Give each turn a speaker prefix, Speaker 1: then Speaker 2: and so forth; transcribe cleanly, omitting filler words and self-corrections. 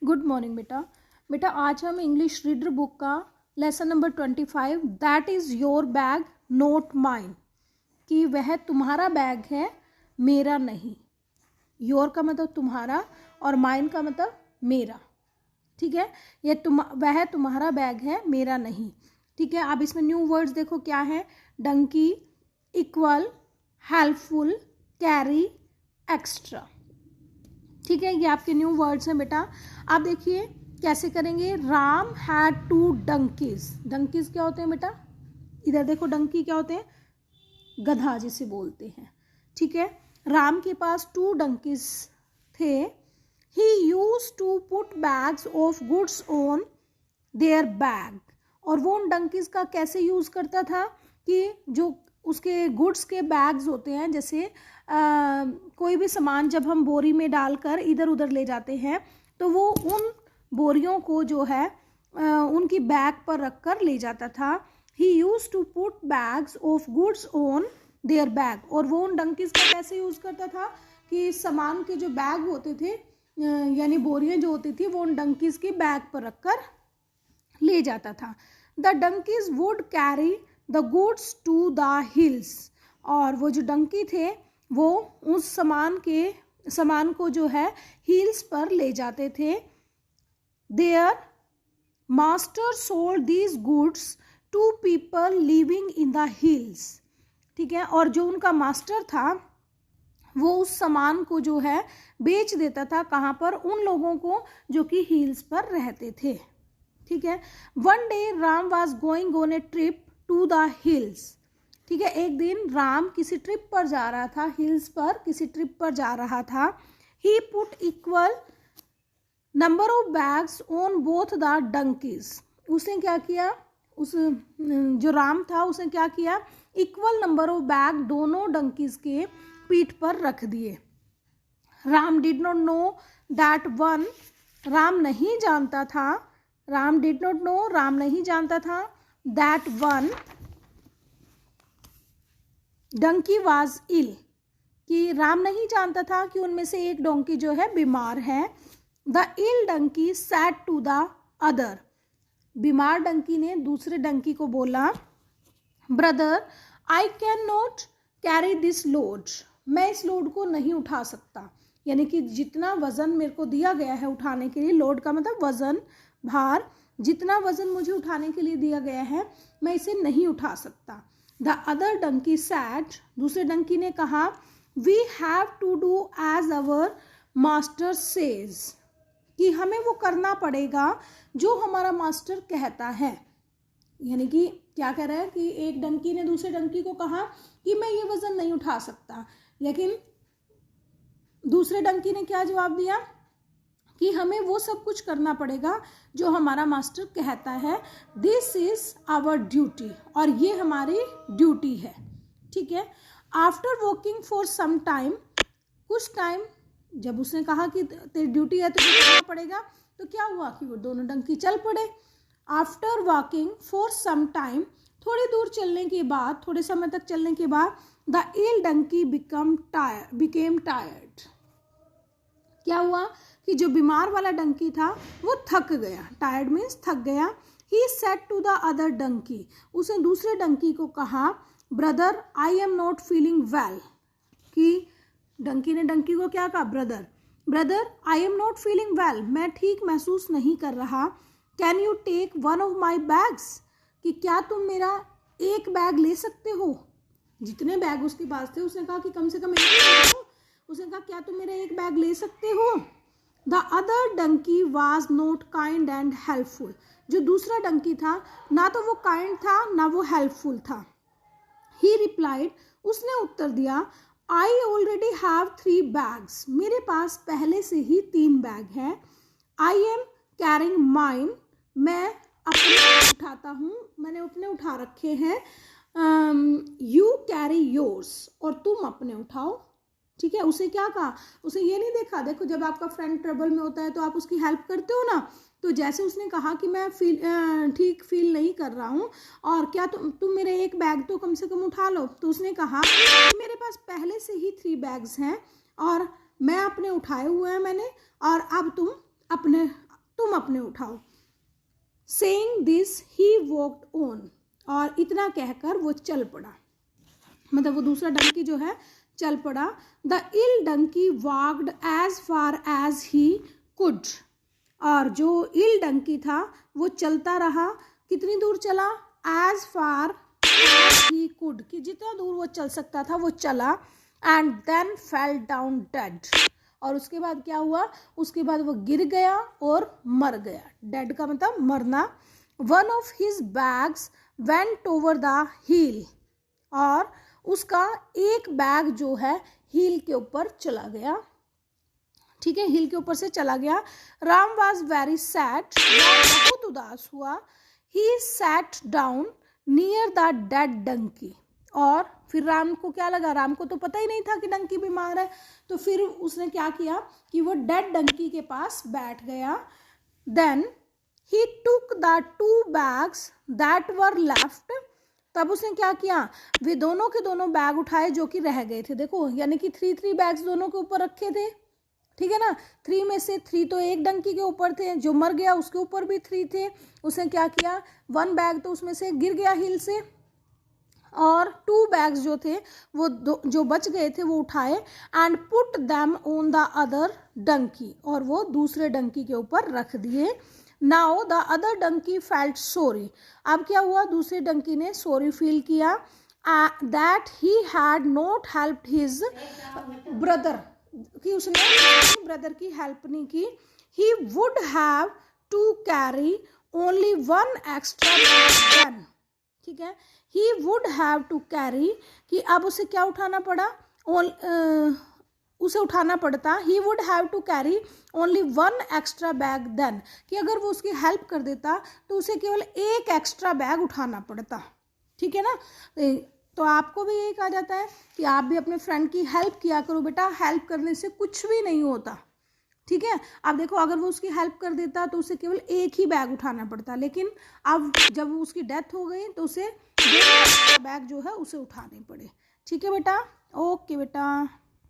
Speaker 1: Good morning बेटा। बेटा आज हम इंग्लिश रीडर बुक का lesson number 25 that is your bag note mine, कि वह तुम्हारा बैग है मेरा नहीं। योर का मतलब तुम्हारा और माइन का मतलब मेरा, ठीक है। ये वह तुम्हारा बैग है मेरा नहीं, ठीक है। अब इसमें न्यू वर्ड्स देखो क्या है। Donkey, equal, helpful, carry, extra, ठीक है। ये आपके न्यू वर्ड्स हैं बेटा। आप देखिए कैसे करेंगे। Ram had 2 donkeys. डंकीज क्या होते हैं बेटा? इधर देखो, डंकी क्या होते हैं? गधा जिसे बोलते हैं, ठीक है। राम के पास 2 डंकीज थे। He used to put bags of goods on their bag. और वो उन डंकीज का कैसे यूज करता था कि जो उसके गुड्स के बैग्स होते हैं, जैसे कोई भी सामान जब हम बोरी में डालकर इधर उधर ले जाते हैं तो वो उन बोरियों को जो है उनकी बैग पर रखकर ले जाता था। He use to put bags of goods on their bag. और वो उन डंकीज का कैसे यूज करता था कि सामान के जो बैग होते थे यानी बोरियां जो होती थी वो उन डंकीज की बैग पर रखकर ले जाता था। The donkeys would carry the goods to the hills. और वो जो डंकी थे वो उस सामान को जो है हिल्स पर ले जाते थे। Their master sold these goods to people living in the hills, ठीक है। और जो उनका मास्टर था वो उस सामान को जो है बेच देता था, कहाँ पर? उन लोगों को जो कि हिल्स पर रहते थे, ठीक है। One day Ram was going on a trip to the hills, ठीक है। एक दिन राम किसी ट्रिप पर जा रहा था, हिल्स पर किसी ट्रिप पर जा रहा था। He put equal number of bags on both the donkeys. उसने क्या किया? उस जो राम था उसने क्या किया? इक्वल नंबर ऑफ बैग दोनों डंकीज के पीठ पर रख दिए। Ram did not know that one. Ram नहीं जानता था, Ram did not know, Ram नहीं जानता था that one donkey was ill, कि राम नहीं जानता था कि उनमें से एक डोंकी जो है बीमार है। The ill donkey said to the other. बीमार डंकी ने दूसरे डंकी को बोला, brother I can not carry this load. मैं इस लोड को नहीं उठा सकता। यानी कि जितना वजन मेरे को दिया गया है उठाने के लिए, लोड का मतलब वजन, भार, जितना वजन मुझे उठाने के लिए दिया गया है मैं इसे नहीं उठा सकता। द अदर डंकी सैड, दूसरे डंकी ने कहा, we have to do as our master says, कि हमें वो करना पड़ेगा जो हमारा मास्टर कहता है। यानी कि क्या कह रहा है कि एक डंकी ने दूसरे डंकी को कहा कि मैं ये वजन नहीं उठा सकता, लेकिन दूसरे डंकी ने क्या जवाब दिया कि हमें वो सब कुछ करना पड़ेगा जो हमारा मास्टर कहता है। दिस इज आवर ड्यूटी, और ये हमारी ड्यूटी है, ठीक है। After walking for some time, कुछ टाइम जब उसने कहा कि तेरी ड्यूटी है तो करना पड़ेगा, तो क्या हुआ कि वो दोनों डंकी चल पड़े। After walking for some time, थोड़ी दूर चलने के बाद, थोड़े समय तक चलने के बाद, the ill donkey became tired. क्या हुआ कि जो बीमार वाला डंकी था वो थक गया। टायर्ड मीन्स थक गया। He said to the other donkey, उसने दूसरे डंकी को कहा, brother I am not feeling well, कि डंकी ने डंकी को क्या कहा? Brother I am not feeling well, मैं ठीक महसूस नहीं कर रहा। Can you take one of my bags, कि क्या तुम मेरा एक बैग ले सकते हो? जितने बैग उसके पास थे उसने कहा कि कम से कम एक। उसने कहा क्या तुम मेरा एक बैग ले सकते हो? The other donkey was not kind and helpful. जो दूसरा डंकी था ना तो वो काइंड था ना वो हेल्पफुल था। ही रिप्लाइड, उसने उत्तर दिया, आई ऑलरेडी हैव 3 बैग्स, मेरे पास पहले से ही 3 बैग हैं। आई एम कैरिंग माइन, मैं अपने उठाता हूँ, मैंने अपने उठा रखे हैं। यू कैरी योर्स, और तुम अपने उठाओ, ठीक है। उसे क्या कहा? उसे ये नहीं देखा। देखो जब आपका फ्रेंड ट्रबल में होता है तो आप उसकी हेल्प करते हो ना, तो जैसे उसने कहा कि मैं ठीक फील नहीं कर रहा हूँ और क्या तुम मेरे एक बैग तो कम से कम उठा लो, तो उसने कहा मेरे पास पहले से ही 3 बैग्स हैं और मैं अपने उठाए हुए हैं मैंने, और अब तुम अपने तुम अपने उठाओ। Saying this he walked on, और इतना कहकर वो चल पड़ा, मतलब वो दूसरा डंकी जो है चल पड़ा। The ill donkey walked as far as he could, और जो इल डंकी था वो चलता रहा, कितनी दूर चला, as far as he could, कि जितना दूर वो चल सकता था वो चला। And then fell down dead, और उसके बाद क्या हुआ, उसके बाद वो गिर गया और मर गया। डेड का मतलब मरना। One of his bags went over the hill, और उसका एक बैग जो है हील के ऊपर चला गया, ठीक है, हील के ऊपर से चला गया। राम वॉज वेरी सैड, बहुत उदास हुआ। He sat down near the dead donkey, और फिर राम को क्या लगा, राम को तो पता ही नहीं था कि डंकी बीमार है, तो फिर उसने क्या किया कि वो डेड डंकी के पास बैठ गया। Then he took the 2 bags that were left, तब उसने क्या किया, वे दोनों के दोनों बैग उठाए जो कि रह गए थे। देखो यानी कि 3 बैग्स दोनों के ऊपर रखे थे, ठीक है ना। 3 में से 3 तो एक डंकी के ऊपर थे, जो मर गया उसके ऊपर भी 3 थे। उसने क्या किया, 1 बैग तो उसमें से गिर गया हिल से, और 2 बैग्स जो थे वो जो बच गए थे वो उठाए। And put them on the other donkey, और वो दूसरे डंकी के ऊपर रख दिए। Now the other donkey felt sorry, अब क्या हुआ, दूसरे डंकी ने सॉरी फील किया that he had not helped his brother, कि उसने ब्रदर की हेल्प नहीं की। He would have to carry only 1 extra bag, ठीक है, he would have to carry, कि अब उसे क्या उठाना पड़ा, उसे उठाना पड़ता, he would have to carry only 1 extra bag then, कि अगर वो उसकी हेल्प कर देता तो उसे केवल 1 एक्स्ट्रा बैग उठाना पड़ता, ठीक है ना। तो आपको भी यही कहा जाता है कि आप भी अपने फ्रेंड की हेल्प किया करो बेटा, हेल्प करने से कुछ भी नहीं होता, ठीक है। अब देखो अगर वो उसकी हेल्प कर देता तो उसे केवल 1 ही बैग उठाना पड़ता, लेकिन अब जब उसकी डेथ हो गई तो उसे 2 बैग जो है उसे उठाने पड़े, ठीक है बेटा। ओके बेटा।